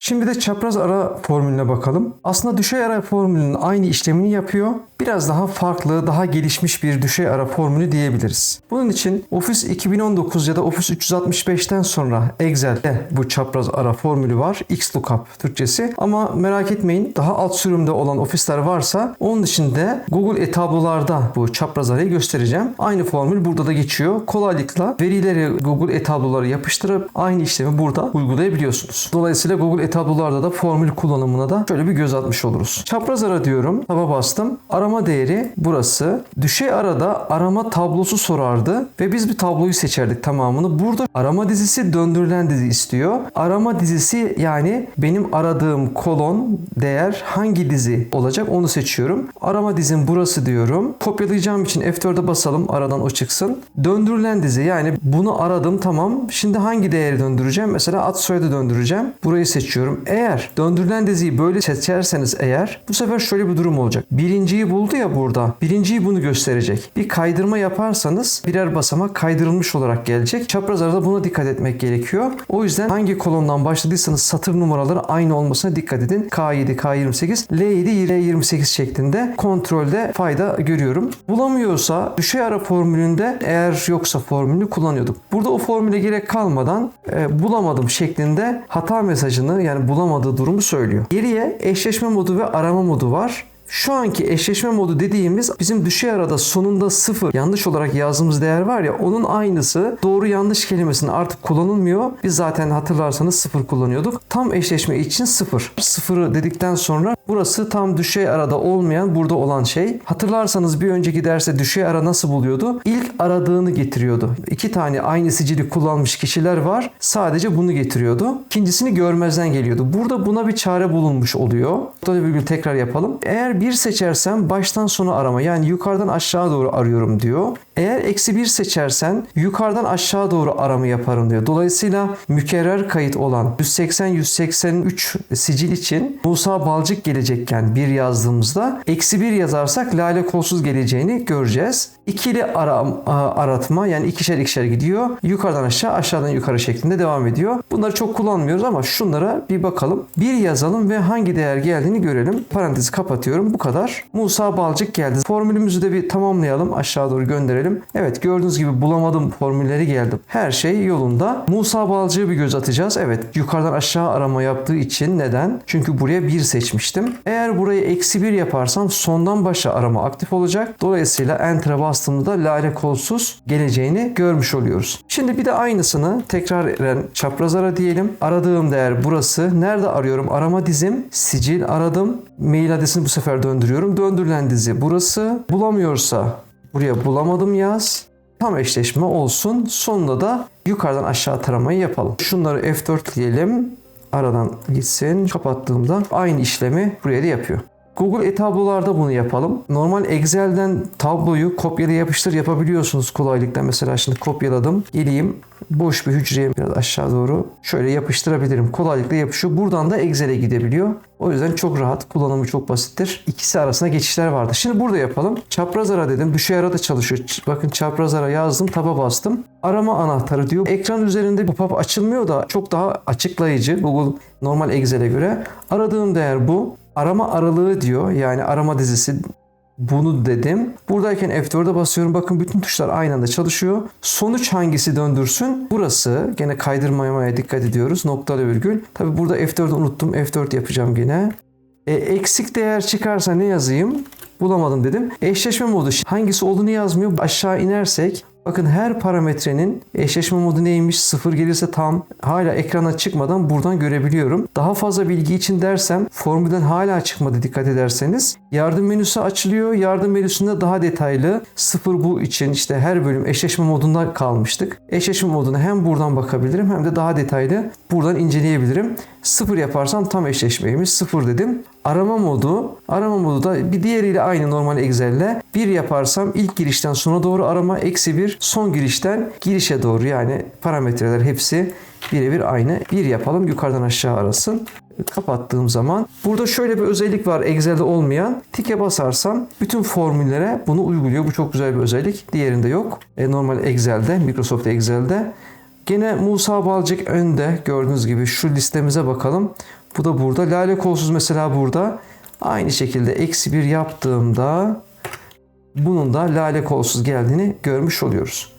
Şimdi de çapraz ara formülüne bakalım. Aslında düşey ara formülünün aynı işlemini yapıyor. Biraz daha farklı, daha gelişmiş bir düşey ara formülü diyebiliriz. Bunun için Office 2019 ya da Office 365'ten sonra Excel'de bu çapraz ara formülü var. XLOOKUP Türkçesi. Ama merak etmeyin, daha alt sürümde olan ofisler varsa onun içinde Google e-tablolarda bu çapraz arayı göstereceğim. Aynı formül burada da geçiyor. Kolaylıkla verileri Google e-tablolara yapıştırıp aynı işlemi burada uygulayabiliyorsunuz. Dolayısıyla Google e-tablolarda da formül kullanımına da şöyle bir göz atmış oluruz. Çapraz ara diyorum. Taba bastım. Arama değeri burası. Düşey arada arama tablosu sorardı ve biz bir tabloyu seçerdik tamamını. Burada arama dizisi döndürülen dizi istiyor. Arama dizisi yani benim aradığım kolon değer hangi dizi olacak onu seçiyorum. Arama dizim burası diyorum. Kopyalayacağım için F4'e basalım. Aradan o çıksın. Döndürülen dizi yani bunu aradım tamam. Şimdi hangi değeri döndüreceğim? Mesela ad soyadı döndüreceğim. Burayı seçiyorum. Eğer döndürülen diziyi böyle seçerseniz eğer bu sefer şöyle bir durum olacak. Birinciyi buldu ya burada. Birinciyi bunu gösterecek. Bir kaydırma yaparsanız birer basamak kaydırılmış olarak gelecek. Çapraz arada buna dikkat etmek gerekiyor. O yüzden hangi kolondan başladıysanız satır numaraları aynı olmasına dikkat edin. K7, K28, L7, L28 şeklinde kontrolde fayda görüyorum. Bulamıyorsa düşey ara formülünde eğer yoksa formülünü kullanıyorduk. Burada o formüle gerek kalmadan bulamadım şeklinde hata mesajını yani bulamadığı durumu söylüyor. Geriye eşleşme modu ve arama modu var. Şu anki eşleşme modu dediğimiz bizim düşey arada sonunda 0 yanlış olarak yazdığımız değer var ya onun aynısı doğru yanlış kelimesinin artık kullanılmıyor. Biz zaten hatırlarsanız 0 kullanıyorduk. Tam eşleşme için 0. 0'ı dedikten sonra burası tam düşey arada olmayan burada olan şey. Hatırlarsanız bir önceki derste düşey ara nasıl buluyordu? İlk aradığını getiriyordu. 2 tane aynı sicili kullanmış kişiler var. Sadece bunu getiriyordu. İkincisini görmezden geliyordu. Burada buna bir çare bulunmuş oluyor. Virgül tekrar yapalım. Eğer 1 seçersem baştan sona arama yani yukarıdan aşağı doğru arıyorum diyor. Eğer -1 seçersen yukarıdan aşağı doğru arama yaparım diyor. Dolayısıyla mükerrer kayıt olan 180-183 sicil için Musa Balcık gelecekken 1 yazdığımızda -1 yazarsak Lale Kolsuz geleceğini göreceğiz. İkili aratma yani ikişer gidiyor. Yukarıdan aşağı aşağıdan yukarı şeklinde devam ediyor. Bunları çok kullanmıyoruz ama şunlara bir bakalım. 1 yazalım ve hangi değer geldiğini görelim. Parantezi kapatıyorum. Bu kadar. Musa Balcık geldi. Formülümüzü de bir tamamlayalım. Aşağı doğru gönderelim. Evet gördüğünüz gibi bulamadım formülleri geldim. Her şey yolunda. Musa Balcık'a bir göz atacağız. Evet yukarıdan aşağı arama yaptığı için neden? Çünkü buraya 1 seçmiştim. Eğer burayı -1 yaparsam sondan başa arama aktif olacak. Dolayısıyla Enter'a bastığımda Lale Kolsuz geleceğini görmüş oluyoruz. Şimdi bir de aynısını tekrar çapraz ara diyelim. Aradığım değer burası. Nerede arıyorum? Arama dizim. Sicil aradım. Mail adresini bu sefer döndürüyorum. Döndürülen dizi burası. Bulamıyorsa buraya bulamadım yaz. Tam eşleşme olsun. Sonunda da yukarıdan aşağı taramayı yapalım. Şunları F4 diyelim. Aradan gitsin. Kapattığımda aynı işlemi buraya da yapıyor. Google e-tablolarda bunu yapalım. Normal Excel'den tabloyu kopyala yapıştır yapabiliyorsunuz kolaylıkla. Mesela şimdi kopyaladım. Geleyim. Boş bir hücreye biraz aşağı doğru şöyle yapıştırabilirim. Kolaylıkla yapışıyor. Buradan da Excel'e gidebiliyor. O yüzden çok rahat. Kullanımı çok basittir. İkisi arasında geçişler vardı. Şimdi burada yapalım. Çapraz ara dedim. Düşey ara da çalışıyor. Bakın çapraz ara yazdım. Taba bastım. Arama anahtarı diyor. Ekran üzerinde pop-up açılmıyor da çok daha açıklayıcı. Google normal Excel'e göre. Aradığım değer bu. Arama aralığı diyor. Yani arama dizisi bunu dedim. Buradayken F4'e basıyorum. Bakın bütün tuşlar aynı anda çalışıyor. Sonuç hangisi döndürsün? Burası. Gene kaydırmamaya dikkat ediyoruz. Noktalı virgül. Tabi burada F4'ü unuttum. F4 yapacağım gene. Eksik değer çıkarsa ne yazayım? Bulamadım dedim. Eşleşme modu hangisi olduğunu yazmıyor. Aşağı inersek bakın her parametrenin eşleşme modu neymiş? 0 gelirse tam hala ekrana çıkmadan buradan görebiliyorum. Daha fazla bilgi için dersem formülden hala çıkmadı dikkat ederseniz. Yardım menüsü açılıyor. Yardım menüsünde daha detaylı 0 bu için işte her bölüm eşleşme modunda kalmıştık. Eşleşme moduna hem buradan bakabilirim hem de daha detaylı buradan inceleyebilirim. 0 yaparsam tam eşleşmeymiş. 0 dedim. Arama modu da bir diğeriyle aynı normal Excel'le. 1 yaparsam ilk girişten sona doğru arama, -1 son girişten girişe doğru yani parametreler hepsi birebir aynı. 1 yapalım yukarıdan aşağı arasın. Kapattığım zaman burada şöyle bir özellik var Excel'de olmayan. Tike basarsam bütün formüllere bunu uyguluyor. Bu çok güzel bir özellik. Diğerinde yok. Normal Excel'de, Microsoft Excel'de Gene Musa Balcık önde, gördüğünüz gibi şu listemize bakalım. Bu da burada. Lale Kolsuz mesela burada. Aynı şekilde -1 yaptığımda bunun da Lale Kolsuz geldiğini görmüş oluyoruz.